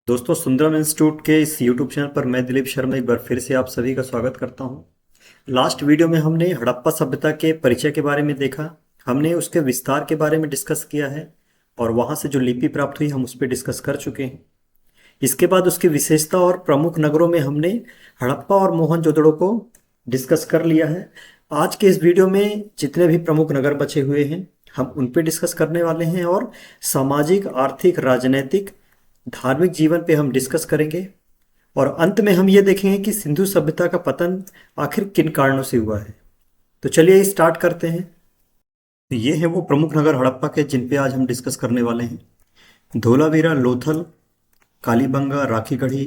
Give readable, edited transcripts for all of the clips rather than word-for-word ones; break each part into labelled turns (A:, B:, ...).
A: दोस्तों, सुंदरम इंस्टीट्यूट के इस यूट्यूब चैनल पर मैं दिलीप शर्मा एक बार फिर से आप सभी का स्वागत करता हूं। लास्ट वीडियो में हमने हड़प्पा सभ्यता के परिचय के बारे में देखा। हमने उसके विस्तार के बारे में डिस्कस किया है और वहां से जो लिपि प्राप्त हुई हम उस पर डिस्कस कर चुके हैं। इसके बाद उसकी विशेषता और प्रमुख नगरों में हमने हड़प्पा और मोहनजोदड़ो को डिस्कस कर लिया है। आज के इस वीडियो में जितने भी प्रमुख नगर बचे हुए हैं हम उन पे डिस्कस करने वाले हैं और सामाजिक, आर्थिक, राजनैतिक, धार्मिक जीवन पे हम डिस्कस करेंगे। और अंत में हम ये देखेंगे कि सिंधु सभ्यता का पतन आखिर किन कारणों से हुआ है। तो चलिए स्टार्ट करते हैं। तो ये है वो प्रमुख नगर हड़प्पा के जिन पे आज हम डिस्कस करने वाले हैं। धोलावीरा, लोथल, कालीबंगा, राखीगढ़ी,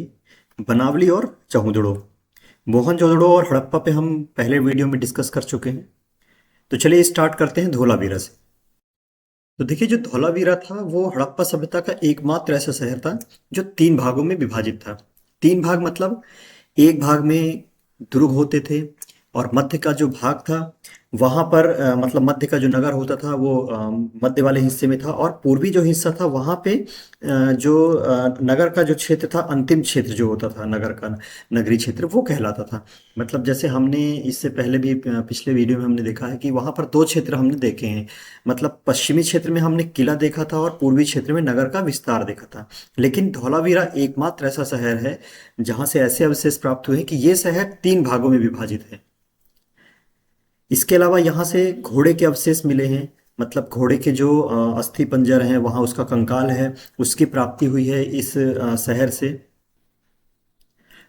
A: बनावली और चहुंदड़ो। मोहनजोदड़ो और हड़प्पा पे हम पहले वीडियो में डिस्कस कर चुके हैं। तो चलिए स्टार्ट करते हैं धोलावीरा से। तो देखिए, जो धौलावीरा था वो हड़प्पा सभ्यता का एकमात्र ऐसा शहर था जो तीन भागों में विभाजित था। तीन भाग मतलब एक भाग में दुर्ग होते थे और मध्य का जो भाग था वहां पर मतलब मध्य का जो नगर होता था वो मध्य वाले हिस्से में था, और पूर्वी जो हिस्सा था वहां पे जो नगर का जो क्षेत्र था, अंतिम क्षेत्र जो होता था नगर का, नगरीय क्षेत्र, वो कहलाता था। मतलब जैसे हमने इससे पहले भी पिछले वीडियो में हमने देखा है कि वहां पर दो क्षेत्र हमने देखे हैं। मतलब पश्चिमी क्षेत्र में हमने किला देखा था और पूर्वी क्षेत्र में नगर का विस्तार देखा था। लेकिन धौलावीरा एकमात्र ऐसा शहर है जहां से ऐसे अवशेष प्राप्त हुए हैं कि ये शहर तीन भागों में विभाजित है। इसके अलावा यहाँ से घोड़े के अवशेष मिले हैं। मतलब घोड़े के जो अस्थि पंजर हैं, वहाँ उसका कंकाल है, उसकी प्राप्ति हुई है इस शहर से।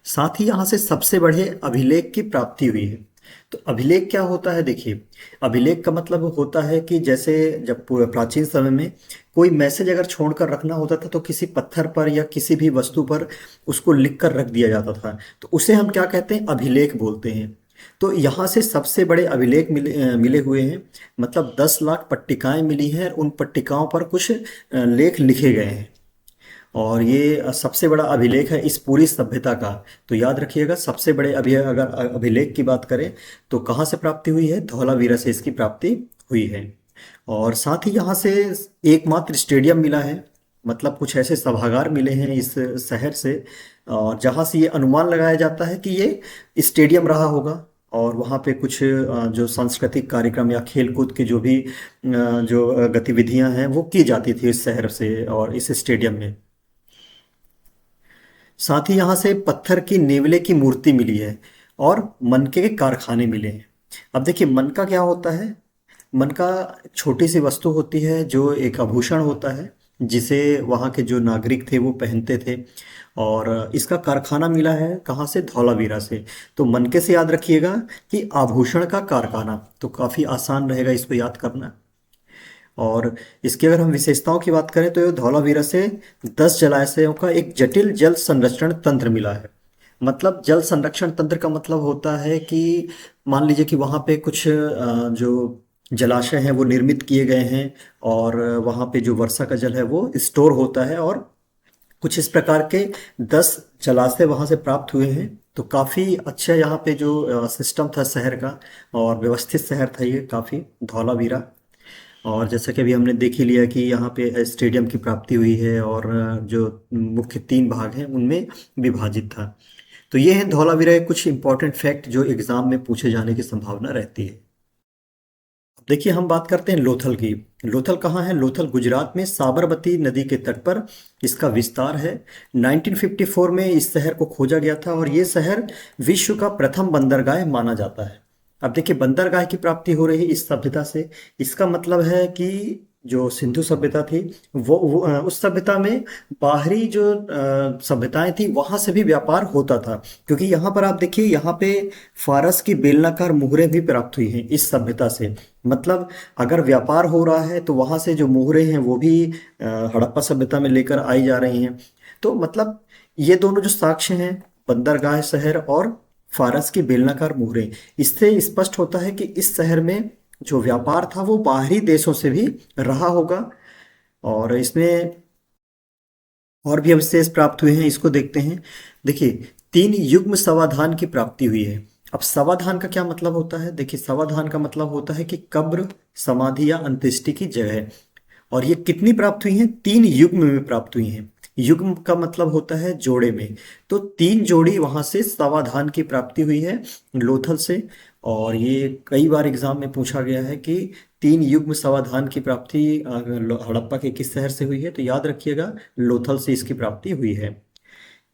A: साथ ही यहाँ से सबसे बड़े अभिलेख की प्राप्ति हुई है। तो अभिलेख क्या होता है? देखिए, अभिलेख का मतलब होता है कि जैसे जब प्राचीन समय में कोई मैसेज अगर छोड़कर रखना होता था तो किसी पत्थर पर या किसी भी वस्तु पर उसको लिख कर रख दिया जाता था, तो उसे हम क्या कहते हैं? अभिलेख बोलते हैं। तो यहाँ से सबसे बड़े अभिलेख मिले हुए हैं। मतलब 10 लाख पट्टिकाएं मिली हैं, उन पट्टिकाओं पर कुछ लेख लिखे गए हैं। और ये सबसे बड़ा अभिलेख है इस पूरी सभ्यता का। तो याद रखिएगा, सबसे बड़े अगर अभिलेख की बात करें तो कहाँ से प्राप्ति हुई है? धौलावीरा से इसकी प्राप्ति हुई है। और साथ ही यहाँ से एकमात्र स्टेडियम मिला है। मतलब कुछ ऐसे सभागार मिले हैं इस शहर से, और जहाँ से ये अनुमान लगाया जाता है कि ये स्टेडियम रहा होगा। और वहाँ पे कुछ जो सांस्कृतिक कार्यक्रम या खेल कूद की जो भी जो गतिविधियां हैं वो की जाती थी इस शहर से और इस स्टेडियम में। साथ ही यहाँ से पत्थर की नेवले की मूर्ति मिली है और मनके के कारखाने मिले हैं। अब देखिए, मनका क्या होता है? मनका एक छोटी सी वस्तु होती है जो एक आभूषण होता है जिसे वहाँ के जो नागरिक थे वो पहनते थे। और इसका कारखाना मिला है कहाँ से? धौलावीरा से। तो मनके से याद रखिएगा कि आभूषण का कारखाना, तो काफ़ी आसान रहेगा इसको याद करना। और इसकी अगर हम विशेषताओं की बात करें तो ये धौलावीरा से 10 जलाशयों का एक जटिल जल संरक्षण तंत्र मिला है। मतलब जल संरक्षण तंत्र का मतलब होता है कि मान लीजिए कि वहाँ पे कुछ जो जलाशय हैं वो निर्मित किए गए हैं, और वहाँ पे जो वर्षा का जल है वो स्टोर होता है, और कुछ इस प्रकार के 10 जलाशय वहाँ से प्राप्त हुए हैं। तो काफ़ी अच्छा यहाँ पे जो सिस्टम था शहर का, और व्यवस्थित शहर था ये काफ़ी, धौलावीरा। और जैसा कि अभी हमने देख ही लिया कि यहाँ पे स्टेडियम की प्राप्ति हुई है, और जो मुख्य तीन भाग हैं उनमें विभाजित था। तो ये है धौलावीरा के कुछ इंपॉर्टेंट फैक्ट जो एग्जाम में पूछे जाने की संभावना रहती है। अब देखिए, हम बात करते हैं लोथल की। लोथल कहाँ है? लोथल गुजरात में साबरमती नदी के तट पर इसका विस्तार है। 1954 में इस शहर को खोजा गया था और ये शहर विश्व का प्रथम बंदरगाह माना जाता है। अब देखिए, बंदरगाह की प्राप्ति हो रही है इस सभ्यता से। इसका मतलब है कि जो सिंधु सभ्यता थी उस सभ्यता में बाहरी जो सभ्यताएं थी वहां से भी व्यापार होता था। क्योंकि यहाँ पर आप देखिए, यहाँ पे फारस की बेलनाकार मुहरें भी प्राप्त हुई हैं इस सभ्यता से। मतलब अगर व्यापार हो रहा है तो वहां से जो मुहरें हैं वो भी हड़प्पा सभ्यता में लेकर आई जा रही हैं। तो मतलब ये दोनों जो साक्ष्य हैं, बंदरगाह शहर और फारस की बेलनाकार मुहरें, इससे स्पष्ट होता है कि इस शहर में जो व्यापार था वो बाहरी देशों से भी रहा होगा। और इसमें और भी अवशेष प्राप्त हुए हैं, इसको देखते हैं। देखिए, तीन युग्म समाधान की प्राप्ति हुई है। अब समाधान का क्या मतलब होता है? देखिए, समाधान का मतलब होता है कि कब्र, समाधि या अंत्येष्टि की जगह। और ये कितनी प्राप्त हुई हैं? तीन युग्म में प्राप्त हुई हैं। युग्म का मतलब होता है जोड़े में। तो 3 जोड़ी वहां से सावधान की प्राप्ति हुई है लोथल से। और ये कई बार एग्जाम में पूछा गया है कि 3 युग्म सावधान की प्राप्ति हड़प्पा के किस शहर से हुई है, तो याद रखिएगा लोथल से इसकी प्राप्ति हुई है।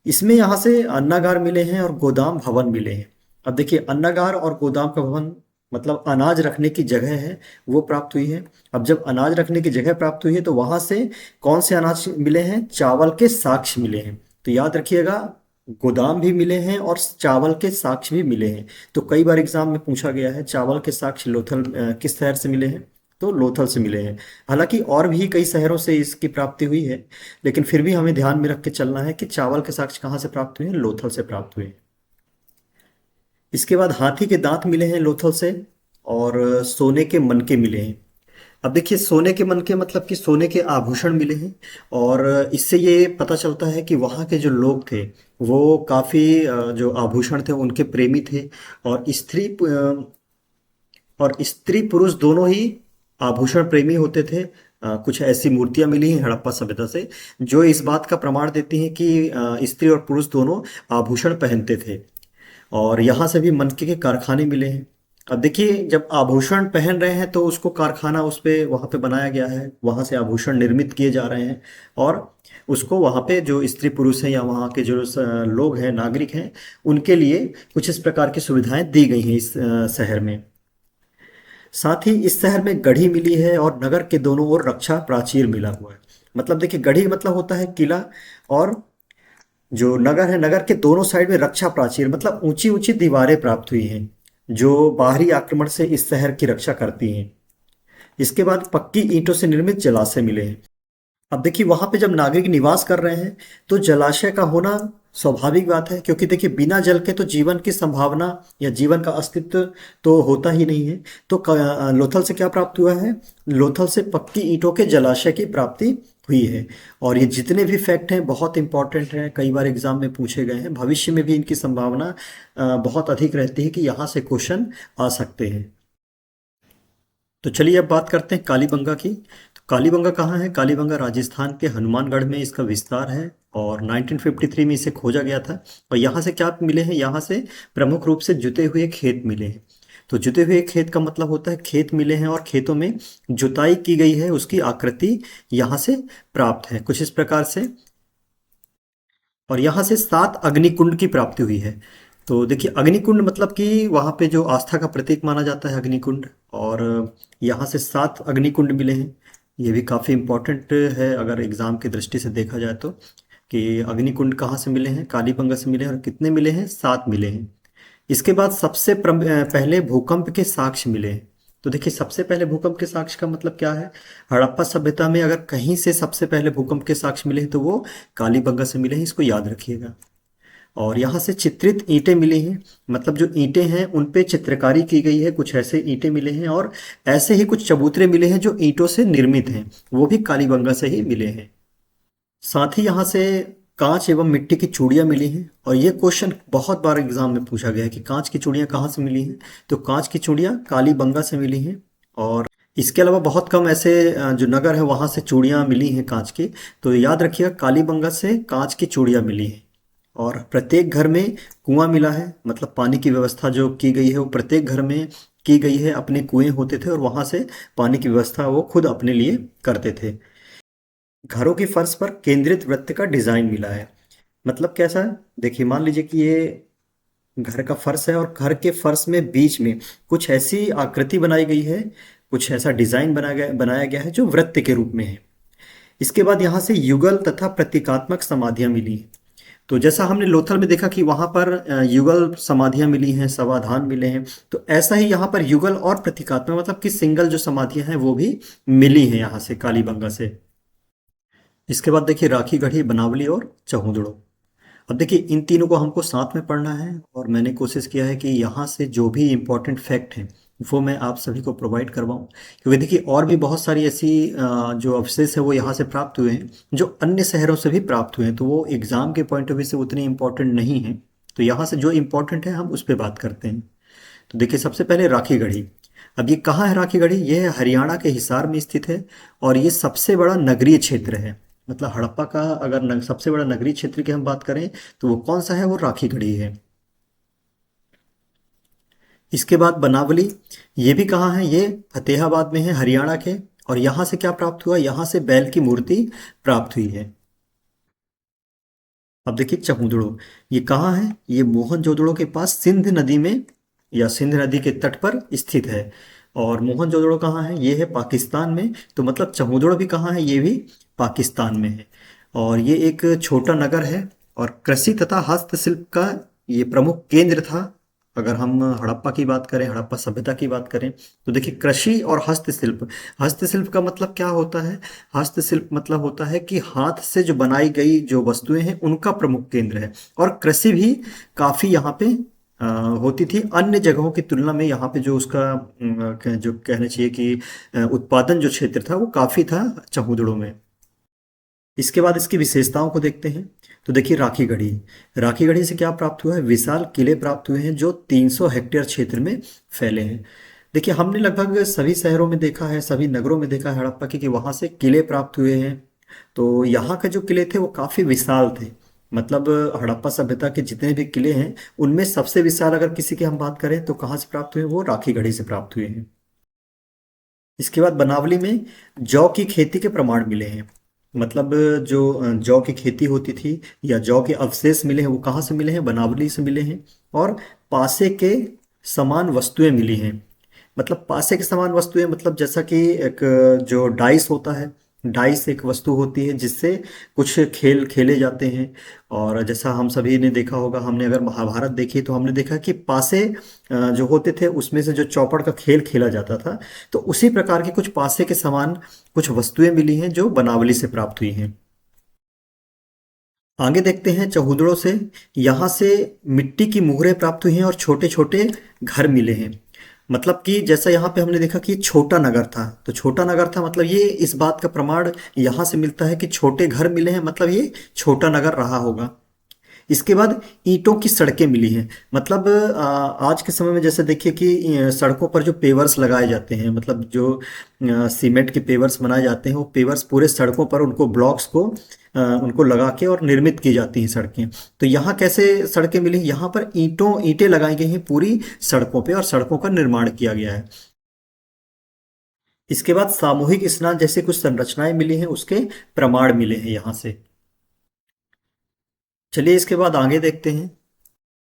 A: इसमें यहाँ से अन्नागार मिले हैं और गोदाम भवन मिले हैं। अब देखिए अन्नागार और गोदाम का भवन मतलब अनाज रखने की जगह है, वो प्राप्त हुई है। अब जब अनाज रखने की जगह प्राप्त हुई है तो वहां से कौन से अनाज मिले हैं, चावल के साक्ष्य मिले हैं। तो याद रखिएगा गोदाम भी मिले हैं और चावल के साक्ष्य भी मिले हैं। तो कई बार एग्जाम में पूछा गया है चावल के साक्ष्य लोथल किस शहर से मिले हैं, तो लोथल से मिले हैं। हालांकि और भी कई शहरों से इसकी प्राप्ति हुई है, लेकिन फिर भी हमें ध्यान में रख के चलना है कि चावल के साक्ष्य कहाँ से प्राप्त हुए हैं, लोथल से प्राप्त हुए हैं। इसके बाद हाथी के दांत मिले हैं लोथल से, और सोने के मनके मिले हैं। अब देखिए सोने के मनके मतलब कि सोने के आभूषण मिले हैं। और इससे ये पता चलता है कि वहाँ के जो लोग थे वो काफ़ी जो आभूषण थे उनके प्रेमी थे। और स्त्री पुरुष दोनों ही आभूषण प्रेमी होते थे। कुछ ऐसी मूर्तियां मिली हैं हड़प्पा सभ्यता से जो इस बात का प्रमाण देती हैं कि स्त्री और पुरुष दोनों आभूषण पहनते थे। और यहाँ से भी मनके के कारखाने मिले हैं। अब देखिए जब आभूषण पहन रहे हैं तो उसको कारखाना उस पे वहाँ पे बनाया गया है, वहाँ से आभूषण निर्मित किए जा रहे हैं। और उसको वहाँ पे जो स्त्री पुरुष हैं या वहाँ के जो लोग हैं नागरिक हैं उनके लिए कुछ इस प्रकार की सुविधाएं दी गई हैं इस शहर में। साथ ही इस शहर में गढ़ी मिली है और नगर के दोनों ओर रक्षा प्राचीर मिला हुआ है। मतलब देखिए गढ़ी मतलब होता है किला, और जो नगर है नगर के दोनों साइड में रक्षा प्राचीर मतलब ऊंची ऊंची दीवारें प्राप्त हुई हैं जो बाहरी आक्रमण से इस शहर की रक्षा करती हैं। इसके बाद पक्की ईंटों से निर्मित जलाशय मिले हैं। अब देखिए वहां पे जब नागरिक निवास कर रहे हैं तो जलाशय का होना स्वाभाविक बात है, क्योंकि देखिए बिना जल के तो जीवन की संभावना या जीवन का अस्तित्व तो होता ही नहीं है। तो लोथल से क्या प्राप्त हुआ है, लोथल से पक्की ईंटों के जलाशय की प्राप्ति हुई है। और ये जितने भी फैक्ट हैं बहुत इंपॉर्टेंट हैं, कई बार एग्जाम में पूछे गए हैं, भविष्य में भी इनकी संभावना बहुत अधिक रहती है कि यहाँ से क्वेश्चन आ सकते हैं। तो चलिए अब बात करते हैं कालीबंगा की। तो कालीबंगा कहाँ है, कालीबंगा राजस्थान के हनुमानगढ़ में इसका विस्तार है। और 1953 में इसे खोजा गया था। और यहाँ से क्या मिले हैं, यहाँ से प्रमुख रूप से जुते हुए खेत मिले हैं। तो जुते हुए खेत का मतलब होता है खेत मिले हैं और खेतों में जुताई की गई है, उसकी आकृति यहाँ से प्राप्त है कुछ इस प्रकार से। और यहाँ से 7 अग्निकुंड की प्राप्ति हुई है। तो देखिए अग्निकुंड मतलब कि वहाँ पे जो आस्था का प्रतीक माना जाता है अग्निकुंड। और यहाँ से 7 अग्निकुंड मिले हैं। ये भी काफ़ी इम्पोर्टेंट है अगर एग्ज़ाम की दृष्टि से देखा जाए तो, कि अग्निकुंड कहाँ से मिले हैं, कालीबंगा से मिले हैं। और कितने मिले हैं, 7 मिले हैं। इसके बाद सबसे पहले भूकंप के साक्ष्य मिले हैं। तो देखिए सबसे पहले भूकंप के साक्ष्य का मतलब क्या है, हड़प्पा सभ्यता में अगर कहीं से सबसे पहले भूकंप के साक्ष्य मिले हैं तो वो कालीबंगा से मिले हैं, इसको याद रखिएगा। और यहाँ से चित्रित ईंटें मिली हैं, मतलब जो ईंटें हैं उन पे चित्रकारी की गई है, कुछ ऐसे ईंटें मिले हैं। और ऐसे ही कुछ चबूतरे मिले हैं जो ईंटों से निर्मित हैं, वो भी कालीबंगा से ही मिले हैं। साथ ही यहाँ से कांच एवं मिट्टी की चूड़ियाँ मिली हैं। और ये क्वेश्चन बहुत बार एग्जाम में पूछा गया है कि कांच की चूड़ियाँ कहाँ से मिली हैं, तो कांच की चूड़ियाँ कालीबंगा से मिली हैं। और इसके अलावा बहुत कम ऐसे जो नगर है वहाँ से चूड़ियाँ मिली हैं कांच की। तो याद रखिएगा कालीबंगा से कांच की चूड़ियाँ मिली हैं। और प्रत्येक घर में कुआं मिला है, मतलब पानी की व्यवस्था जो की गई है वो प्रत्येक घर में की गई है। अपने कुएं होते थे और वहाँ से पानी की व्यवस्था वो खुद अपने लिए करते थे। घरों की फर्श पर केंद्रित वृत्त का डिजाइन मिला है। मतलब कैसा है, देखिए मान लीजिए कि ये घर का फर्श है और घर के फर्श में बीच में कुछ ऐसी आकृति बनाई गई है, कुछ ऐसा डिजाइन बनाया गया है जो वृत्त के रूप में है। इसके बाद यहाँ से युगल तथा प्रतीकात्मक समाधियां मिली हैं। तो जैसा हमने लोथल में देखा कि वहां पर युगल समाधियां मिली हैं, समाधान मिले हैं, तो ऐसा ही यहाँ पर युगल और प्रतीकात्मक मतलब कि सिंगल जो समाधियां हैं वो भी मिली हैं यहाँ से कालीबंगा से। इसके बाद देखिए राखी गढ़ी, बनावली और चहुंदड़ो। अब देखिए इन तीनों को हमको साथ में पढ़ना है और मैंने कोशिश किया है कि यहाँ से जो भी इम्पोर्टेंट फैक्ट हैं वो मैं आप सभी को प्रोवाइड करवाऊँ, क्योंकि देखिए और भी बहुत सारी ऐसी जो अवशेष है वो यहाँ से प्राप्त हुए हैं जो अन्य शहरों से भी प्राप्त हुए हैं, तो वो एग्जाम के पॉइंट ऑफ व्यू से उतने इम्पोर्टेंट नहीं है। तो यहाँ से जो इम्पोर्टेंट है हम उस पर बात करते हैं। तो देखिए सबसे पहले राखी गढ़ी। अब ये कहाँ है राखी गढ़ी, ये है हरियाणा के हिसार में स्थित है और ये सबसे बड़ा नगरीय क्षेत्र है। मतलब हड़प्पा का अगर सबसे बड़ा नगरीय क्षेत्र की हम बात करें तो वो कौन सा है, वो राखीगढ़ी है। इसके बाद बनावली, ये भी कहाँ है, ये फतेहाबाद में है, हरियाणा के। और यहाँ से क्या प्राप्त हुआ, यहाँ से बैल की मूर्ति प्राप्त हुई है। अब देखिए चमूदड़ो, ये कहाँ है, ये मोहनजोदड़ो के पास सिंध नदी में या सिंध नदी के तट पर स्थित है। और मोहनजोदड़ो कहाँ है, ये है पाकिस्तान में। तो मतलब चमूदड़ो भी कहाँ है, ये भी पाकिस्तान में है। और ये एक छोटा नगर है और कृषि तथा हस्तशिल्प का ये प्रमुख केंद्र था। अगर हम हड़प्पा की बात करें, हड़प्पा सभ्यता की बात करें, तो देखिए कृषि और हस्तशिल्प, हस्तशिल्प का मतलब क्या होता है, हस्तशिल्प मतलब होता है कि हाथ से जो बनाई गई जो वस्तुएं हैं उनका प्रमुख केंद्र है। और कृषि भी काफी यहाँ पे होती थी अन्य जगहों की तुलना में। यहाँ पे जो उसका जो कहना चाहिए कि उत्पादन जो क्षेत्र था वो काफी था चहुदड़ों में। इसके बाद इसकी विशेषताओं को देखते हैं। तो देखिए राखीगढ़ी, राखीगढ़ी से क्या प्राप्त हुआ है, विशाल किले प्राप्त हुए हैं जो 300 हेक्टेयर क्षेत्र में फैले हैं। देखिए हमने लगभग सभी शहरों में देखा है, सभी नगरों में देखा है हड़प्पा के कि वहाँ से किले प्राप्त हुए हैं। तो यहाँ के जो किले थे वो काफ़ी विशाल थे। मतलब हड़प्पा सभ्यता के जितने भी किले हैं उनमें सबसे विशाल अगर किसी की हम बात करें तो कहाँ से प्राप्त हुए, वो राखीगढ़ी से प्राप्त हुए हैं। इसके बाद बनावली में जौ की खेती के प्रमाण मिले हैं। मतलब जो जौ की खेती होती थी या जौ के अवशेष मिले हैं वो कहाँ से मिले हैं, बनावली से मिले हैं। और पासे के समान वस्तुएं मिली हैं। मतलब पासे के समान वस्तुएं मतलब जैसा कि एक जो डाइस होता है, डाइस एक वस्तु होती है जिससे कुछ खेल खेले जाते हैं। और जैसा हम सभी ने देखा होगा, हमने अगर महाभारत देखी तो हमने देखा कि पासे जो होते थे उसमें से जो चौपड़ का खेल खेला जाता था। तो उसी प्रकार के कुछ पासे के समान कुछ वस्तुएं मिली हैं जो बनावली से प्राप्त हुई हैं। आगे देखते हैं चहुदड़ों से, यहाँ से मिट्टी की मुहरें प्राप्त हुई हैं और छोटे छोटे घर मिले हैं। मतलब कि जैसा यहाँ पे हमने देखा कि ये छोटा नगर था, तो छोटा नगर था मतलब ये इस बात का प्रमाण यहाँ से मिलता है कि छोटे घर मिले हैं, मतलब ये छोटा नगर रहा होगा। इसके बाद ईंटों की सड़कें मिली हैं। मतलब आज के समय में जैसे देखिए कि सड़कों पर जो पेवर्स लगाए जाते हैं, मतलब जो सीमेंट के पेवर्स बनाए जाते हैं, वो पेवर्स पूरे सड़कों पर उनको ब्लॉक्स को उनको लगा के और निर्मित की जाती हैं सड़कें। तो यहाँ कैसे सड़कें मिली, यहाँ पर ईंटें लगाई गई हैं पूरी सड़कों पे और सड़कों का निर्माण किया गया है। इसके बाद सामूहिक स्नान जैसे कुछ संरचनाएं मिली हैं, उसके प्रमाण मिले हैं यहाँ से। चलिए इसके बाद आगे देखते हैं।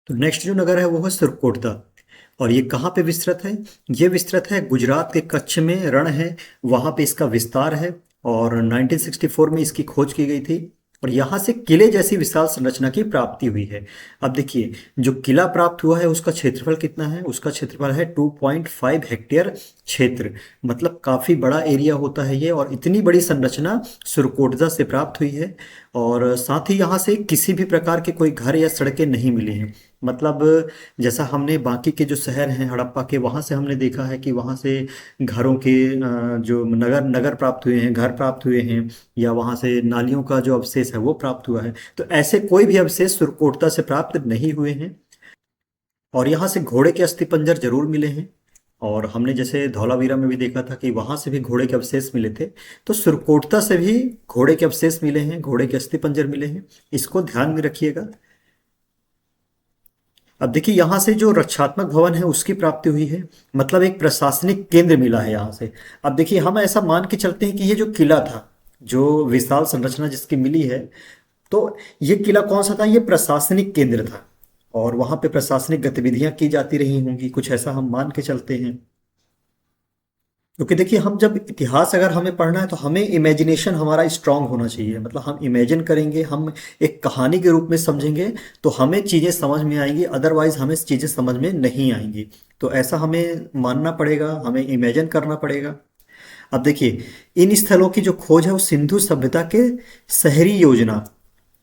A: तो नेक्स्ट जो नगर है वो है सुरकोटदा। और ये कहाँ पे विस्तृत है, ये विस्तृत है गुजरात के कच्छ में, रण है वहाँ पे इसका विस्तार है। और 1964 में इसकी खोज की गई थी। और यहाँ से किले जैसी विशाल संरचना की प्राप्ति हुई है। अब देखिए जो किला प्राप्त हुआ है उसका क्षेत्रफल कितना है, उसका क्षेत्रफल है 2.5 हेक्टेयर क्षेत्र। मतलब काफ़ी बड़ा एरिया होता है ये, और इतनी बड़ी संरचना सुरकोटदा से प्राप्त हुई है। और साथ ही यहाँ से किसी भी प्रकार के कोई घर या सड़कें नहीं मिली हैं। मतलब जैसा हमने बाकी के जो शहर हैं हड़प्पा के, वहाँ से हमने देखा है कि वहाँ से घरों के जो नगर नगर प्राप्त हुए हैं, घर प्राप्त हुए हैं, या वहाँ से नालियों का जो अवशेष है वो प्राप्त हुआ है। तो ऐसे कोई भी अवशेष सुरकोटता से प्राप्त नहीं हुए हैं। और यहाँ से घोड़े के अस्थिपंजर जरूर मिले हैं। और हमने जैसे धौलावीरा में भी देखा था कि वहां से भी घोड़े के अवशेष मिले थे। तो सुरकोटता से भी घोड़े के अवशेष मिले हैं, घोड़े के अस्थिपंजर मिले हैं, इसको ध्यान में रखिएगा। अब देखिए यहाँ से जो रक्षात्मक भवन है उसकी प्राप्ति हुई है। मतलब एक प्रशासनिक केंद्र मिला है यहाँ से। अब देखिए हम ऐसा मान के चलते हैं कि ये जो किला था, जो विशाल संरचना जिसकी मिली है, तो ये किला कौन सा था, ये प्रशासनिक केंद्र था। और वहां पे प्रशासनिक गतिविधियां की जाती रही होंगी, कुछ ऐसा हम मान के चलते हैं। क्योंकि देखिए हम जब इतिहास अगर हमें पढ़ना है तो हमें इमेजिनेशन हमारा स्ट्रांग होना चाहिए। मतलब हम इमेजिन करेंगे, हम एक कहानी के रूप में समझेंगे तो हमें चीज़ें समझ में आएंगी, अदरवाइज हमें चीज़ें समझ में नहीं आएंगी। तो ऐसा हमें मानना पड़ेगा, हमें इमेजिन करना पड़ेगा। अब देखिए इन स्थलों की जो खोज है वो सिंधु सभ्यता के शहरी योजना,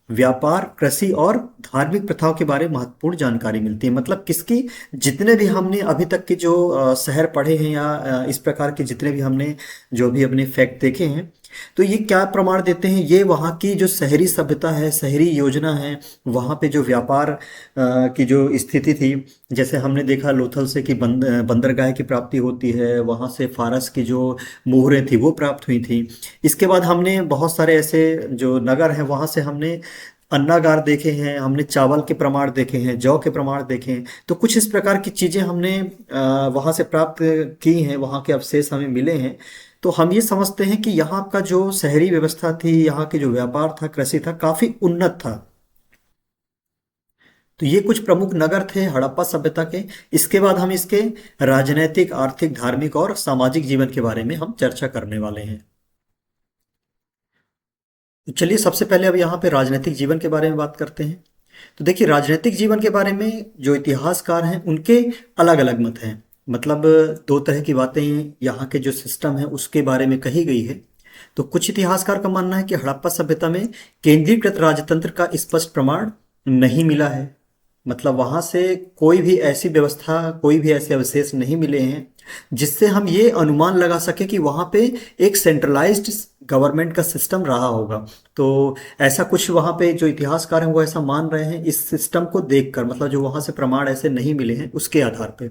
A: व्यापार, कृषि और धार्मिक प्रथाओं के बारे में महत्वपूर्ण जानकारी मिलती है। मतलब किसकी, जितने भी हमने अभी तक के जो शहर पढ़े हैं या इस प्रकार के जितने भी हमने जो भी अपने फैक्ट देखे हैं, तो ये क्या प्रमाण देते हैं, ये वहाँ की जो शहरी सभ्यता है, शहरी योजना है, वहाँ पे जो व्यापार की जो स्थिति थी, जैसे हमने देखा लोथल से कि बंदरगाह की प्राप्ति होती है, वहाँ से फारस की जो मोहरें थी वो प्राप्त हुई थी। इसके बाद हमने बहुत सारे ऐसे जो नगर हैं वहाँ से हमने अन्नागार देखे हैं, हमने चावल के प्रमाण देखे हैं, जौ के प्रमाण देखे हैं। तो कुछ इस प्रकार की चीज़ें हमने वहाँ से प्राप्त की हैं, वहाँ के अवशेष हमें मिले हैं। तो हम ये समझते हैं कि यहाँ का जो शहरी व्यवस्था थी, यहाँ के जो व्यापार था, कृषि था, काफ़ी उन्नत था। तो ये कुछ प्रमुख नगर थे हड़प्पा सभ्यता के। इसके बाद हम इसके राजनैतिक, आर्थिक, धार्मिक और सामाजिक जीवन के बारे में हम चर्चा करने वाले हैं। तो चलिए सबसे पहले अब यहाँ पे राजनीतिक जीवन के बारे में बात करते हैं। तो देखिए राजनीतिक जीवन के बारे में जो इतिहासकार हैं उनके अलग अलग मत हैं। मतलब दो तरह की बातें यहाँ के जो सिस्टम है उसके बारे में कही गई है। तो कुछ इतिहासकार का मानना है कि हड़प्पा सभ्यता में केंद्रीकृत राजतंत्र का स्पष्ट प्रमाण नहीं मिला है। मतलब वहां से कोई भी ऐसी व्यवस्था, कोई भी ऐसे अवशेष नहीं मिले हैं जिससे हम ये अनुमान लगा सके कि वहां पे एक सेंट्रलाइज्ड गवर्नमेंट का सिस्टम रहा होगा। तो ऐसा कुछ वहां पे जो इतिहासकार हैं वो ऐसा मान रहे हैं इस सिस्टम को देखकर, मतलब जो वहां से प्रमाण ऐसे नहीं मिले हैं उसके आधार पे।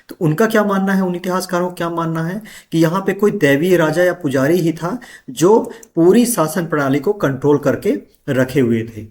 A: तो उनका क्या मानना है, उन इतिहासकारों का क्या मानना है कि यहाँ पे कोई दैवीय राजा या पुजारी ही था जो पूरी शासन प्रणाली को कंट्रोल करके रखे हुए थे।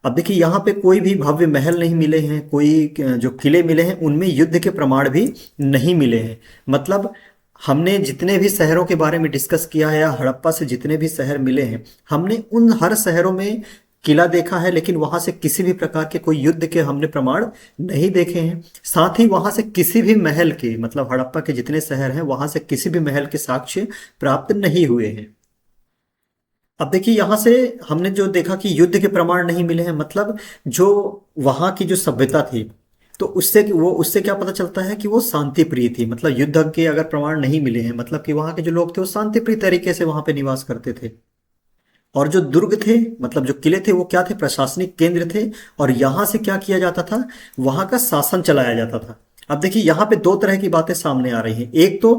A: अब देखिए यहाँ पे कोई भी भव्य महल नहीं मिले हैं, कोई जो किले मिले हैं उनमें युद्ध के प्रमाण भी नहीं मिले हैं। मतलब हमने जितने भी शहरों के बारे में डिस्कस किया है या हड़प्पा से जितने भी शहर मिले हैं, हमने उन हर शहरों में किला देखा है, लेकिन वहां से किसी भी प्रकार के कोई युद्ध के हमने प्रमाण नहीं देखे हैं। साथ ही वहां से किसी भी महल के, मतलब हड़प्पा के जितने शहर हैं वहां से किसी भी महल के साक्ष्य प्राप्त नहीं हुए हैं। अब देखिए यहाँ से हमने जो देखा कि युद्ध के प्रमाण नहीं मिले हैं, मतलब जो वहाँ की जो सभ्यता थी, तो उससे क्या पता चलता है कि वो शांति प्रिय थी। मतलब युद्ध के अगर प्रमाण नहीं मिले हैं, मतलब कि वहाँ के जो लोग थे वो शांति प्रिय तरीके से वहाँ पे निवास करते थे। और जो दुर्ग थे, मतलब जो किले थे, वो क्या थे, प्रशासनिक केंद्र थे। और यहाँ से क्या किया जाता था, वहाँ का शासन चलाया जाता था। अब देखिए यहाँ पे दो तरह की बातें सामने आ रही हैं। एक तो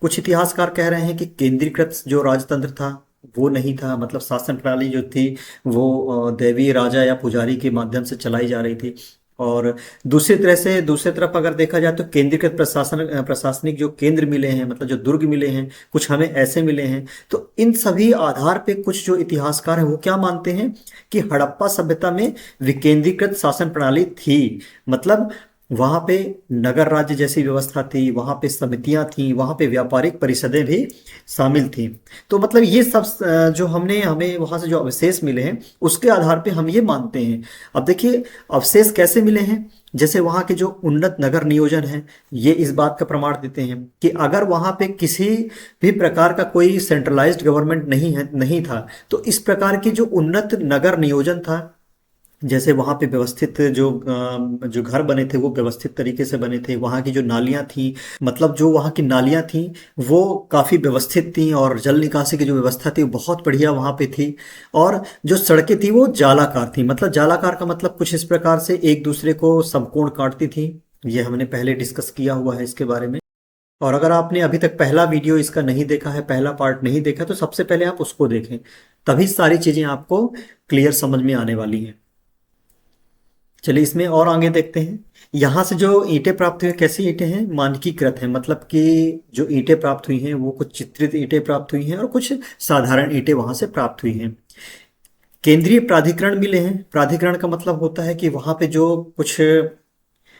A: कुछ इतिहासकार कह रहे हैं कि केंद्रीकृत जो राजतंत्र था वो नहीं था, मतलब शासन प्रणाली जो थी वो दैवीय राजा या पुजारी के माध्यम से चलाई जा रही थी। और दूसरी तरफ अगर देखा जाए तो केंद्रीकृत प्रशासनिक जो केंद्र मिले हैं, मतलब जो दुर्ग मिले हैं, कुछ हमें ऐसे मिले हैं। तो इन सभी आधार पे कुछ जो इतिहासकार हैं वो क्या मानते हैं कि हड़प्पा सभ्यता में विकेंद्रीकृत शासन प्रणाली थी। मतलब वहां पे नगर राज्य जैसी व्यवस्था थी, वहां पे समितियां थी, वहां पे व्यापारिक परिषदें भी शामिल थी। तो मतलब ये सब जो हमें वहां से जो अवशेष मिले हैं उसके आधार पे हम ये मानते हैं। अब देखिए अवशेष कैसे मिले हैं, जैसे वहां के जो उन्नत नगर नियोजन है ये इस बात का प्रमाण देते हैं कि अगर वहां पे किसी भी प्रकार का कोई सेंट्रलाइज्ड गवर्नमेंट नहीं था, तो इस प्रकार की जो उन्नत नगर नियोजन था, जैसे वहाँ पे व्यवस्थित जो घर बने थे वो व्यवस्थित तरीके से बने थे। वहाँ की जो नालियाँ थी, मतलब जो वहाँ की नालियाँ थी वो काफ़ी व्यवस्थित थी, और जल निकासी की जो व्यवस्था थी वो बहुत बढ़िया वहाँ पे थी। और जो सड़कें थी वो जालाकार थी, मतलब जालाकार का मतलब कुछ इस प्रकार से एक दूसरे को समकोण काटती थी। ये हमने पहले डिस्कस किया हुआ है इसके बारे में। और अगर आपने अभी तक पहला वीडियो इसका नहीं देखा है, पहला पार्ट नहीं देखा, तो सबसे पहले आप उसको देखें, तभी सारी चीज़ें आपको क्लियर समझ में आने वाली हैं। चलिए इसमें और आगे देखते हैं। यहाँ से जो ईंटें प्राप्त हुई, कैसी ईंटें हैं, मानकीकृत हैं। मतलब कि जो ईंटें प्राप्त हुई हैं वो कुछ चित्रित ईंटें प्राप्त हुई हैं और कुछ साधारण ईंटें वहाँ से प्राप्त हुई हैं। केंद्रीय प्राधिकरण मिले हैं। प्राधिकरण का मतलब होता है कि वहाँ पे जो कुछ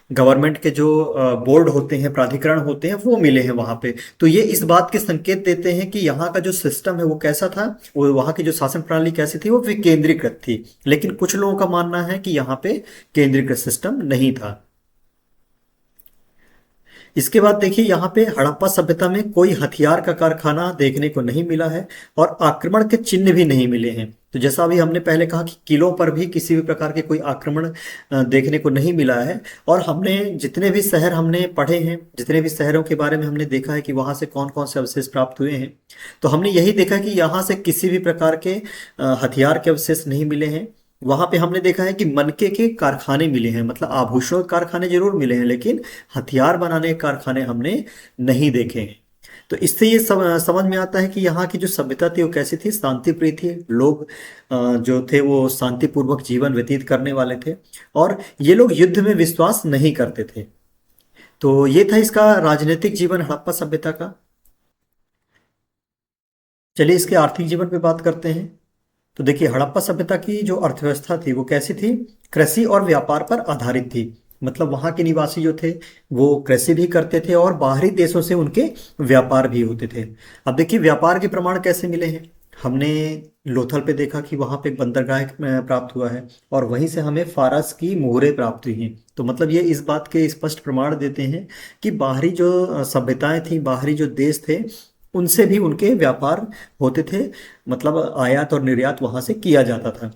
A: गवर्नमेंट के जो बोर्ड होते हैं, प्राधिकरण होते हैं, वो मिले हैं वहाँ पे। तो ये इस बात के संकेत देते हैं कि यहाँ का जो सिस्टम है वो कैसा था, वो वहाँ की जो शासन प्रणाली कैसी थी, वो विकेंद्रीकृत थी। लेकिन कुछ लोगों का मानना है कि यहाँ पे केंद्रीकृत सिस्टम नहीं था। इसके बाद देखिए यहाँ पे हड़प्पा सभ्यता में कोई हथियार का कारखाना देखने को नहीं मिला है और आक्रमण के चिन्ह भी नहीं मिले हैं। तो जैसा अभी हमने पहले कहा कि किलों पर भी किसी भी प्रकार के कोई आक्रमण देखने को नहीं मिला है। और हमने जितने भी शहर हमने पढ़े हैं, जितने भी शहरों के बारे में हमने देखा है कि वहाँ से कौन कौन से अवशेष प्राप्त हुए हैं, तो हमने यही देखा कि यहाँ से किसी भी प्रकार के हथियार के अवशेष नहीं मिले हैं। वहां पे हमने देखा है कि मनके के कारखाने मिले हैं, मतलब आभूषणों के कारखाने जरूर मिले हैं, लेकिन हथियार बनाने के कारखाने हमने नहीं देखे हैं। तो इससे ये समझ में आता है कि यहाँ की जो सभ्यता थी वो कैसी थी, शांति प्रिय थी। लोग जो थे वो शांतिपूर्वक जीवन व्यतीत करने वाले थे, और ये लोग युद्ध में विश्वास नहीं करते थे। तो ये था इसका राजनीतिक जीवन हड़प्पा सभ्यता का। चलिए इसके आर्थिक जीवन पे बात करते हैं। तो देखिए हड़प्पा सभ्यता की जो अर्थव्यवस्था थी वो कैसी थी, कृषि और व्यापार पर आधारित थी। मतलब वहाँ के निवासी जो थे वो कृषि भी करते थे और बाहरी देशों से उनके व्यापार भी होते थे। अब देखिए व्यापार के प्रमाण कैसे मिले हैं। हमने लोथल पे देखा कि वहाँ पे एक बंदरगाह प्राप्त हुआ है, और वहीं से हमें फारस की मोहरें प्राप्त हुई हैं। तो मतलब ये इस बात के स्पष्ट प्रमाण देते हैं कि बाहरी जो सभ्यताएं थी, बाहरी जो देश थे, उनसे भी उनके व्यापार होते थे। मतलब आयात और निर्यात वहां से किया जाता था।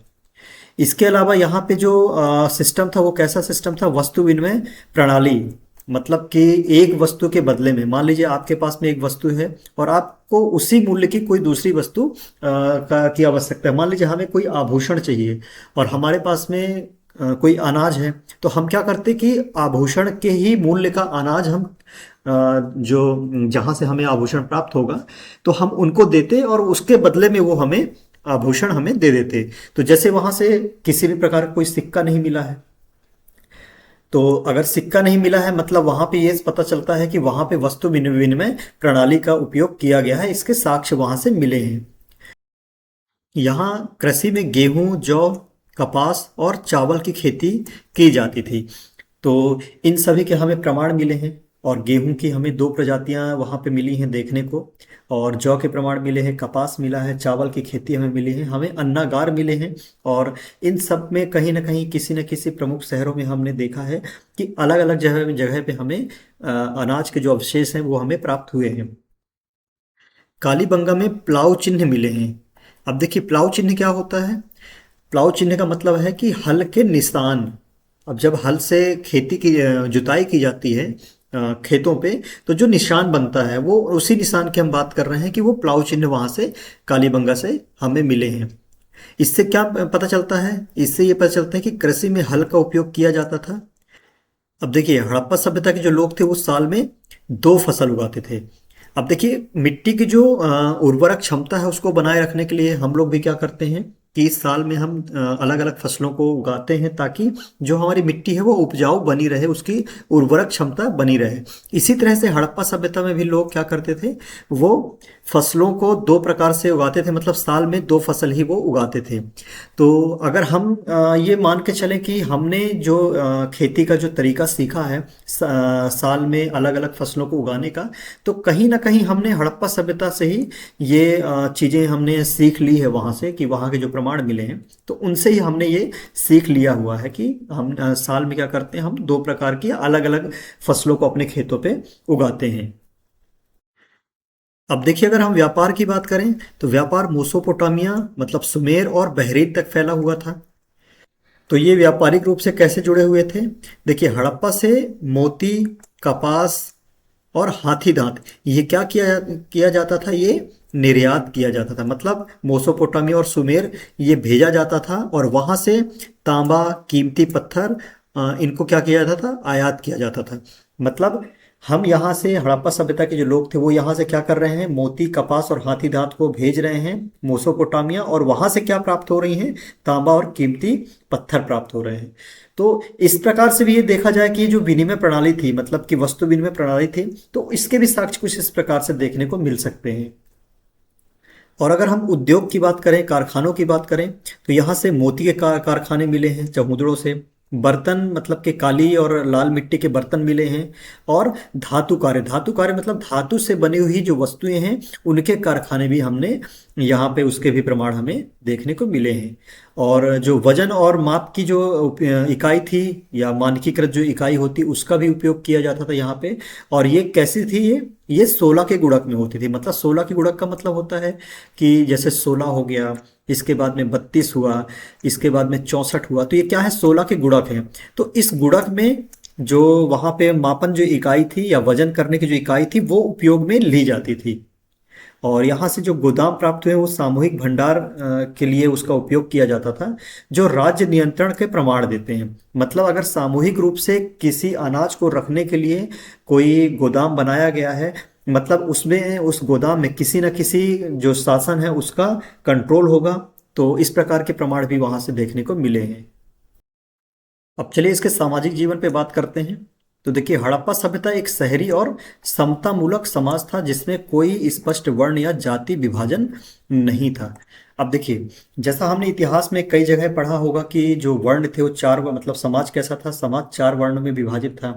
A: इसके अलावा यहाँ पे जो सिस्टम था वो कैसा सिस्टम था, वस्तु विनिमय प्रणाली। मतलब कि एक वस्तु के बदले में, मान लीजिए आपके पास में एक वस्तु है और आपको उसी मूल्य की कोई दूसरी वस्तु की आवश्यकता है। मान लीजिए हमें कोई आभूषण चाहिए और हमारे पास में कोई अनाज है, तो हम क्या करते कि आभूषण के ही मूल्य का अनाज हम जो जहाँ से हमें आभूषण प्राप्त होगा तो हम उनको देते, और उसके बदले में वो हमें आभूषण हमें दे देते। तो जैसे वहां से किसी भी प्रकार का कोई सिक्का नहीं मिला है, तो अगर सिक्का नहीं मिला है मतलब वहां पे ये पता चलता है कि वहां पे वस्तु विनिमय प्रणाली का उपयोग किया गया है, इसके साक्ष्य वहां से मिले हैं। यहाँ कृषि में गेहूं, जौ, कपास और चावल की खेती की जाती थी। तो इन सभी के हमें प्रमाण मिले हैं, और गेहूं की हमें दो प्रजातियां वहां पे मिली हैं देखने को, और जौ के प्रमाण मिले हैं, कपास मिला है, चावल की खेती हमें मिली है, हमें अन्नागार मिले हैं। और इन सब में कहीं ना कहीं किसी न किसी प्रमुख शहरों में हमने देखा है कि अलग अलग जगह जगह पे हमें अनाज के जो अवशेष हैं वो हमें प्राप्त हुए हैं। कालीबंगा में प्लाव चिन्ह मिले हैं। अब देखिए प्लाव चिन्ह क्या होता है। प्लाव चिन्ह का मतलब है कि हल के निशान। अब जब हल से खेती की जुताई की जाती है खेतों पे, तो जो निशान बनता है वो उसी निशान की हम बात कर रहे हैं कि वो प्लाव चिन्ह वहां से कालीबंगा से हमें मिले हैं। इससे क्या पता चलता है, इससे ये पता चलता है कि कृषि में हल का उपयोग किया जाता था। अब देखिए हड़प्पा सभ्यता के जो लोग थे वो साल में दो फसल उगाते थे। अब देखिए मिट्टी की जो उर्वरक क्षमता है उसको बनाए रखने के लिए हम लोग भी क्या करते हैं कि इस साल में हम अलग अलग फसलों को उगाते हैं, ताकि जो हमारी मिट्टी है वो उपजाऊ बनी रहे, उसकी उर्वरक क्षमता बनी रहे। इसी तरह से हड़प्पा सभ्यता में भी लोग क्या करते थे, वो फसलों को दो प्रकार से उगाते थे, मतलब साल में दो फसल ही वो उगाते थे। तो अगर हम ये मान के चलें कि हमने जो खेती का जो तरीका सीखा है साल में अलग अलग फसलों को उगाने का, तो कहीं ना कहीं हमने हड़प्पा सभ्यता से ही ये चीज़ें हमने सीख ली है वहाँ से, कि वहाँ के जो प्रमाण मिले हैं तो उनसे ही हमने ये सीख लिया हुआ है कि हम साल में क्या करते हैं, हम दो प्रकार की अलग अलग फसलों को अपने खेतों पे उगाते हैं। अब देखिए अगर हम व्यापार की बात करें तो व्यापार मेसोपोटामिया मतलब सुमेर और बहरीन तक फैला हुआ था। तो ये व्यापारिक रूप से कैसे जुड़े हुए थे। देखिए हड़प्पा से मोती, कपास और हाथी दांत ये क्या किया जाता था, ये निर्यात किया जाता था। मतलब मेसोपोटामिया और सुमेर ये भेजा जाता था, और वहां से तांबा, कीमती पत्थर, इनको क्या किया जाता था, आयात किया जाता था। मतलब हम यहाँ से हड़प्पा सभ्यता के जो लोग थे वो यहाँ से क्या कर रहे हैं, मोती, कपास और हाथी दांत को भेज रहे हैं मेसोपोटामिया, और वहां से क्या प्राप्त हो रही हैं, तांबा और कीमती पत्थर प्राप्त हो रहे हैं। तो इस प्रकार से भी ये देखा जाए कि ये जो विनिमय प्रणाली थी, मतलब कि वस्तु विनिमय प्रणाली थी, तो इसके भी साक्ष्य कुछ इस प्रकार से देखने को मिल सकते हैं। और अगर हम उद्योग की बात करें, कारखानों की बात करें, तो यहाँ से मोती के कारखाने मिले हैं चमुद्रों से। बर्तन मतलब कि काली और लाल मिट्टी के बर्तन मिले हैं। और धातु कार्य मतलब धातु से बनी हुई जो वस्तुएं हैं उनके कारखाने भी हमने यहाँ पे, उसके भी प्रमाण हमें देखने को मिले हैं। और जो वजन और माप की जो इकाई थी या मानकीकृत जो इकाई होती उसका भी उपयोग किया जाता था यहाँ पे। और ये कैसी थी, ये 16 के गुणक में होती थी। मतलब 16 के गुणक का मतलब होता है कि जैसे 16 हो गया, इसके बाद में 32 हुआ, इसके बाद में 64 हुआ, तो ये क्या है, 16 के गुणक है। तो इस गुणक में जो वहां पे मापन जो इकाई थी या वजन करने की जो इकाई थी वो उपयोग में ली जाती थी। और यहाँ से जो गोदाम प्राप्त हुए वो सामूहिक भंडार के लिए उसका उपयोग किया जाता था, जो राज्य नियंत्रण के प्रमाण देते हैं। मतलब अगर सामूहिक रूप से किसी अनाज को रखने के लिए कोई गोदाम बनाया गया है, मतलब उसमें उस गोदाम में किसी न किसी जो शासन है उसका कंट्रोल होगा। तो इस प्रकार के प्रमाण भी वहां से देखने को मिले हैं। अब चलिए इसके सामाजिक जीवन पे बात करते हैं। तो देखिए हड़प्पा सभ्यता एक शहरी और समतामूलक समाज था जिसमें कोई स्पष्ट वर्ण या जाति विभाजन नहीं था। अब देखिए जैसा हमने इतिहास में कई जगह पढ़ा होगा कि जो वर्ण थे वो चार, मतलब समाज कैसा था, समाज चार वर्ण में विभाजित था।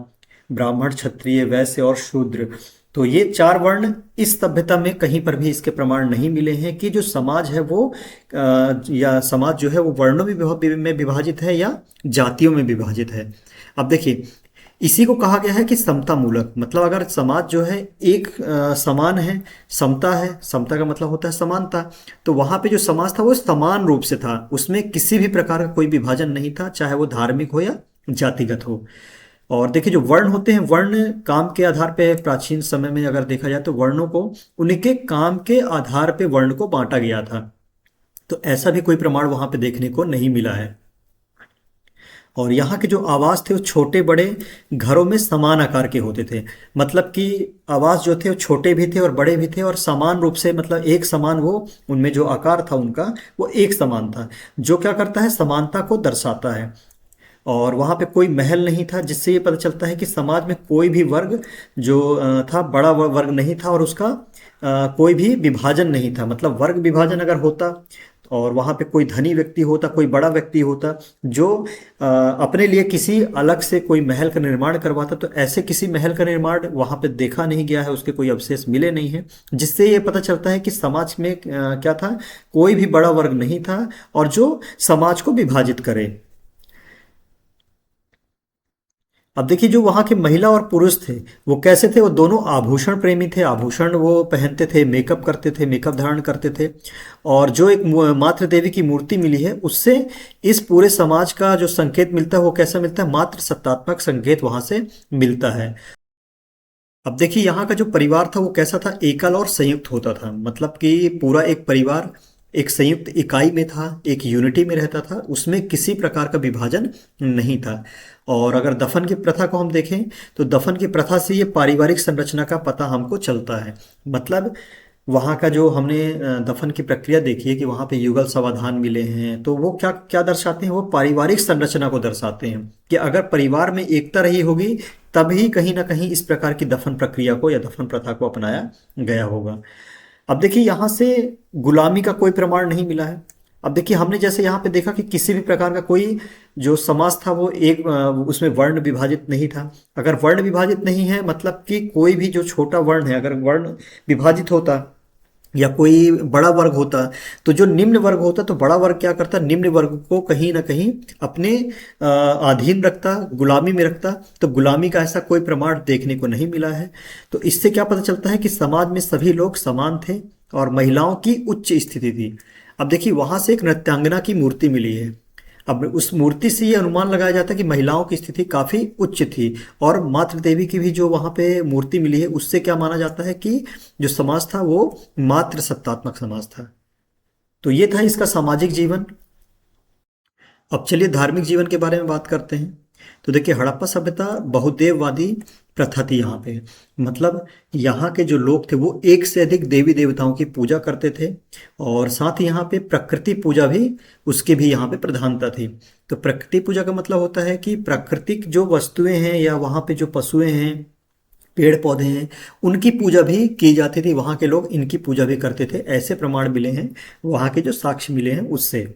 A: ब्राह्मण, क्षत्रिय, वैश्य और शूद्र। तो ये चार वर्ण इस सभ्यता में कहीं पर भी इसके प्रमाण नहीं मिले हैं कि जो समाज है वो या समाज जो है वो वर्णों में विभाजित है या जातियों में विभाजित है। अब देखिए इसी को कहा गया है कि समतामूलक, मतलब अगर समाज जो है एक समान है, समता है, समता का मतलब होता है समानता। तो वहां पे जो समाज था वो समान रूप से था, उसमें किसी भी प्रकार का कोई विभाजन नहीं था, चाहे वो धार्मिक हो या जातिगत हो। और देखिए जो वर्ण होते हैं, वर्ण काम के आधार पे प्राचीन समय में अगर देखा जाए तो वर्णों को उनके काम के आधार पे वर्ण को बांटा गया था। तो ऐसा भी कोई प्रमाण वहां पे देखने को नहीं मिला है। और यहाँ के जो आवास थे वो छोटे बड़े घरों में समान आकार के होते थे। मतलब कि आवास जो थे वो छोटे भी थे और बड़े भी थे और समान रूप से, मतलब एक समान, वो उनमें जो आकार था उनका वो एक समान था, जो क्या करता है समानता को दर्शाता है। और वहाँ पे कोई महल नहीं था, जिससे ये पता चलता है कि समाज में कोई भी वर्ग जो था बड़ा वर्ग नहीं था और उसका कोई भी विभाजन नहीं था। मतलब वर्ग विभाजन अगर होता और वहाँ पे कोई धनी व्यक्ति होता, कोई बड़ा व्यक्ति होता जो अपने लिए किसी अलग से कोई महल का निर्माण करवाता, तो ऐसे किसी महल का निर्माण वहाँ पे देखा नहीं गया है, उसके कोई अवशेष मिले नहीं है। जिससे ये पता चलता है कि समाज में क्या था, कोई भी बड़ा वर्ग नहीं था और जो समाज को विभाजित करे। अब देखिए जो वहाँ के महिला और पुरुष थे वो कैसे थे, वो दोनों आभूषण प्रेमी थे, आभूषण वो पहनते थे, मेकअप करते थे, मेकअप धारण करते थे। और जो एक मातृ देवी की मूर्ति मिली है उससे इस पूरे समाज का जो संकेत मिलता है वो कैसा मिलता है, मातृ सत्तात्मक संकेत वहां से मिलता है। अब देखिए यहाँ का जो परिवार था वो कैसा था, एकल और संयुक्त होता था। मतलब कि पूरा एक परिवार एक संयुक्त इकाई में था, एक यूनिटी में रहता था, उसमें किसी प्रकार का विभाजन नहीं था। और अगर दफन की प्रथा को हम देखें तो दफन की प्रथा से ये पारिवारिक संरचना का पता हमको चलता है। मतलब वहाँ का जो हमने दफन की प्रक्रिया देखी है कि वहाँ पे युगल समाधान मिले हैं, तो वो क्या क्या दर्शाते हैं, वो पारिवारिक संरचना को दर्शाते हैं कि अगर परिवार में एकता रही होगी तभी कहीं ना कहीं इस प्रकार की दफन प्रक्रिया को या दफन प्रथा को अपनाया गया होगा। अब देखिए यहाँ से गुलामी का कोई प्रमाण नहीं मिला है। अब देखिए हमने जैसे यहाँ पे देखा कि किसी भी प्रकार का कोई जो समाज था वो एक उसमें वर्ण विभाजित नहीं था। अगर वर्ण विभाजित नहीं है मतलब कि कोई भी जो छोटा वर्ण है, अगर वर्ण विभाजित होता या कोई बड़ा वर्ग होता, तो जो निम्न वर्ग होता तो बड़ा वर्ग क्या करता, निम्न वर्ग को कहीं ना कहीं अपने अधीन रखता, गुलामी में रखता। तो गुलामी का ऐसा कोई प्रमाण देखने को नहीं मिला है। तो इससे क्या पता चलता है कि समाज में सभी लोग समान थे और महिलाओं की उच्च स्थिति थी। अब देखिए वहां से एक नृत्यांगना की मूर्ति मिली है। अब उस मूर्ति से ये अनुमान लगाया जाता है कि महिलाओं की स्थिति काफी उच्च थी। और मातृ देवी की भी जो वहां पे मूर्ति मिली है उससे क्या माना जाता है कि जो समाज था वो मातृ सत्तात्मक समाज था। तो ये था इसका सामाजिक जीवन। अब चलिए धार्मिक जीवन के बारे में बात करते हैं। तो देखिए हड़प्पा सभ्यता बहुदेववादी प्रथा थी यहाँ पे। मतलब यहाँ के जो लोग थे वो एक से अधिक देवी देवताओं की पूजा करते थे और साथ ही यहाँ पे प्रकृति पूजा भी, उसकी भी यहाँ पे प्रधानता थी। तो प्रकृति पूजा का मतलब होता है कि प्राकृतिक जो वस्तुएं हैं या वहाँ पे जो पशुएं हैं, पेड़ पौधे हैं, उनकी पूजा भी की जाती थी। वहाँ के लोग इनकी पूजा भी करते थे, ऐसे प्रमाण मिले हैं वहाँ के जो साक्ष्य मिले हैं उससे।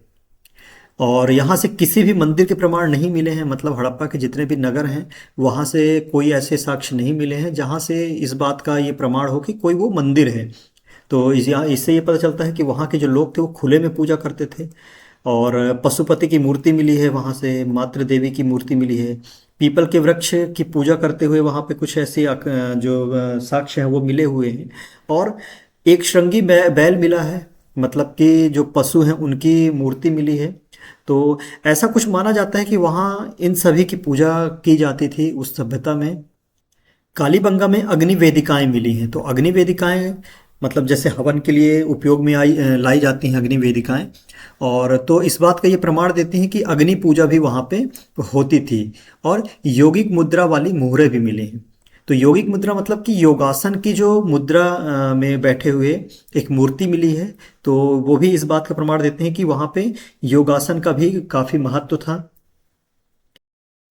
A: और यहाँ से किसी भी मंदिर के प्रमाण नहीं मिले हैं। मतलब हड़प्पा के जितने भी नगर हैं वहाँ से कोई ऐसे साक्ष्य नहीं मिले हैं जहाँ से इस बात का ये प्रमाण हो कि कोई वो मंदिर है। तो इससे ये पता चलता है कि वहाँ के जो लोग थे वो खुले में पूजा करते थे। और पशुपति की मूर्ति मिली है वहाँ से, मातृ देवी की मूर्ति मिली है, पीपल के वृक्ष की पूजा करते हुए वहाँ पे कुछ ऐसे जो साक्ष्य हैं वो मिले हुए हैं। और एक श्रृंगी बैल मिला है, मतलब कि जो पशु हैं उनकी मूर्ति मिली है। तो ऐसा कुछ माना जाता है कि वहाँ इन सभी की पूजा की जाती थी उस सभ्यता में। कालीबंगा में अग्नि वेदिकाएं मिली हैं। तो अग्नि वेदिकाएं मतलब जैसे हवन के लिए उपयोग में लाई जाती हैं अग्नि वेदिकाएं। और तो इस बात का ये प्रमाण देती हैं कि अग्नि पूजा भी वहाँ पे होती थी। और यौगिक मुद्रा वाली मुहरें भी मिली हैं। तो योगिक मुद्रा मतलब कि योगासन की जो मुद्रा में बैठे हुए एक मूर्ति मिली है। तो वो भी इस बात का प्रमाण देते हैं कि वहाँ पे योगासन का भी काफ़ी महत्व था।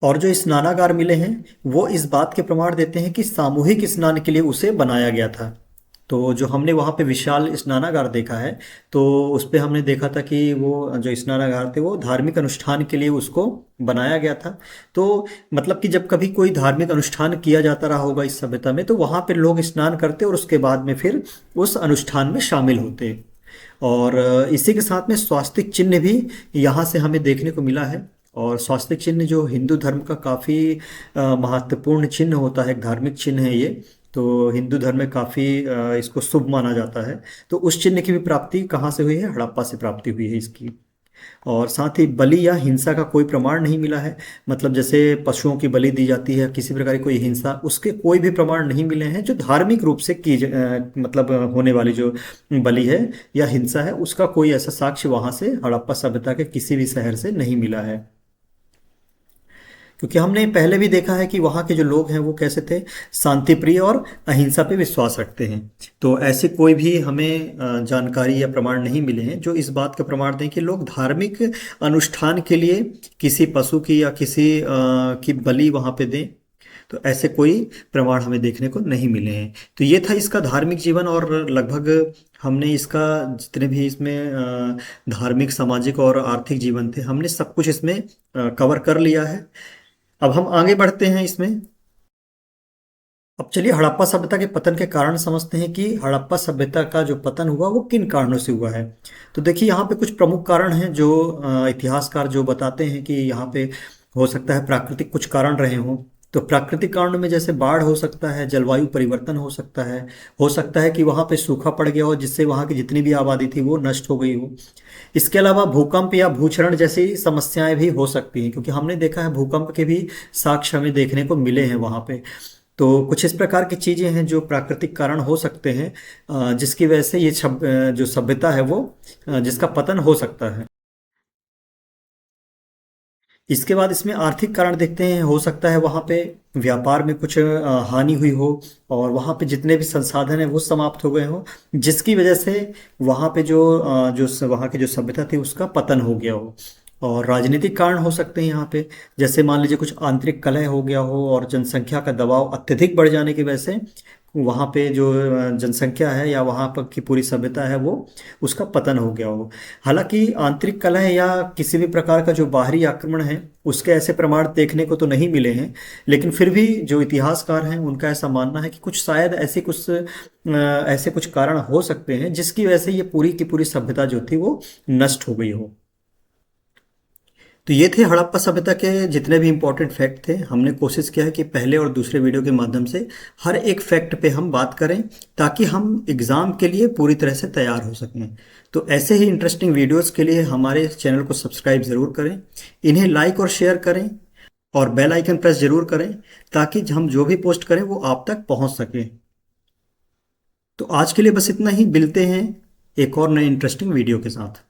A: और जो स्नानागार मिले हैं वो इस बात के प्रमाण देते हैं कि सामूहिक स्नान के लिए उसे बनाया गया था। तो जो हमने वहाँ पे विशाल स्नानागार देखा है, तो उस पे हमने देखा था कि वो जो स्नानागार थे वो धार्मिक अनुष्ठान के लिए उसको बनाया गया था। तो मतलब कि जब कभी कोई धार्मिक अनुष्ठान किया जाता रहा होगा इस सभ्यता में, तो वहाँ पे लोग स्नान करते और उसके बाद में फिर उस अनुष्ठान में शामिल होते। और इसी के साथ में स्वास्तिक चिन्ह भी यहाँ से हमें देखने को मिला है। और स्वास्तिक चिन्ह जो हिंदू धर्म का काफ़ी महत्वपूर्ण चिन्ह होता है, एक धार्मिक चिन्ह है ये। तो हिंदू धर्म में काफ़ी इसको शुभ माना जाता है। तो उस चिन्ह की भी प्राप्ति कहाँ से हुई है? हड़प्पा से प्राप्ति हुई है इसकी। और साथ ही बलि या हिंसा का कोई प्रमाण नहीं मिला है। मतलब जैसे पशुओं की बलि दी जाती है, किसी प्रकार की कोई हिंसा, उसके कोई भी प्रमाण नहीं मिले हैं। जो धार्मिक रूप से मतलब होने वाली जो बलि है या हिंसा है, उसका कोई ऐसा साक्ष्य वहां से हड़प्पा सभ्यता के किसी भी शहर से नहीं मिला है। क्योंकि हमने पहले भी देखा है कि वहाँ के जो लोग हैं वो कैसे थे, शांति प्रिय और अहिंसा पे विश्वास रखते हैं। तो ऐसे कोई भी हमें जानकारी या प्रमाण नहीं मिले हैं जो इस बात का प्रमाण दें कि लोग धार्मिक अनुष्ठान के लिए किसी पशु की या किसी की बलि वहाँ पे दें। तो ऐसे कोई प्रमाण हमें देखने को नहीं मिले हैं। तो ये था इसका धार्मिक जीवन। और लगभग हमने इसका जितने भी इसमें धार्मिक, सामाजिक और आर्थिक जीवन थे, हमने सब कुछ इसमें कवर कर लिया है। अब हम आगे बढ़ते हैं इसमें। अब चलिए हड़प्पा सभ्यता के पतन के कारण समझते हैं कि हड़प्पा सभ्यता का जो पतन हुआ वो किन कारणों से हुआ है। तो देखिए यहाँ पे कुछ प्रमुख कारण हैं जो इतिहासकार जो बताते हैं कि यहाँ पे हो सकता है प्राकृतिक कुछ कारण रहे हों। तो प्राकृतिक कारणों में जैसे बाढ़ हो सकता है, जलवायु परिवर्तन हो सकता है कि वहाँ पे सूखा पड़ गया हो जिससे वहाँ की जितनी भी आबादी थी वो नष्ट हो गई हो। इसके अलावा भूकंप या भूक्षरण जैसी समस्याएं भी हो सकती हैं, क्योंकि हमने देखा है भूकंप के भी साक्ष्य हमें देखने को मिले हैं वहाँ पे। तो कुछ इस प्रकार की चीजें हैं जो प्राकृतिक कारण हो सकते हैं, जिसकी वजह से ये जो सभ्यता है वो जिसका पतन हो सकता है। इसके बाद इसमें आर्थिक कारण देखते हैं। हो सकता है वहाँ पे व्यापार में कुछ हानि हुई हो और वहाँ पे जितने भी संसाधन हैं वो समाप्त हो गए हो, जिसकी वजह से वहाँ पे वहाँ की जो सभ्यता थी उसका पतन हो गया हो। और राजनीतिक कारण हो सकते हैं यहाँ पे, जैसे मान लीजिए कुछ आंतरिक कलह हो गया हो और जनसंख्या का दबाव अत्यधिक बढ़ जाने की वजह से वहाँ पे जो जनसंख्या है या वहाँ पर की पूरी सभ्यता है वो उसका पतन हो गया हो। हालांकि आंतरिक कलह या किसी भी प्रकार का जो बाहरी आक्रमण है उसके ऐसे प्रमाण देखने को तो नहीं मिले हैं, लेकिन फिर भी जो इतिहासकार हैं उनका ऐसा मानना है कि कुछ शायद ऐसे कुछ कारण हो सकते हैं जिसकी वजह से ये पूरी की पूरी सभ्यता जो थी वो नष्ट हो गई हो। तो ये थे हड़प्पा सभ्यता के जितने भी इम्पोर्टेंट फैक्ट थे। हमने कोशिश किया है कि पहले और दूसरे वीडियो के माध्यम से हर एक फैक्ट पे हम बात करें ताकि हम एग्ज़ाम के लिए पूरी तरह से तैयार हो सकें। तो ऐसे ही इंटरेस्टिंग वीडियोस के लिए हमारे चैनल को सब्सक्राइब ज़रूर करें, इन्हें लाइक और शेयर करें और बेल आइकन प्रेस ज़रूर करें ताकि हम जो भी पोस्ट करें वो आप तक पहुंच सके। तो आज के लिए बस इतना ही, मिलते हैं एक और नए इंटरेस्टिंग वीडियो के साथ।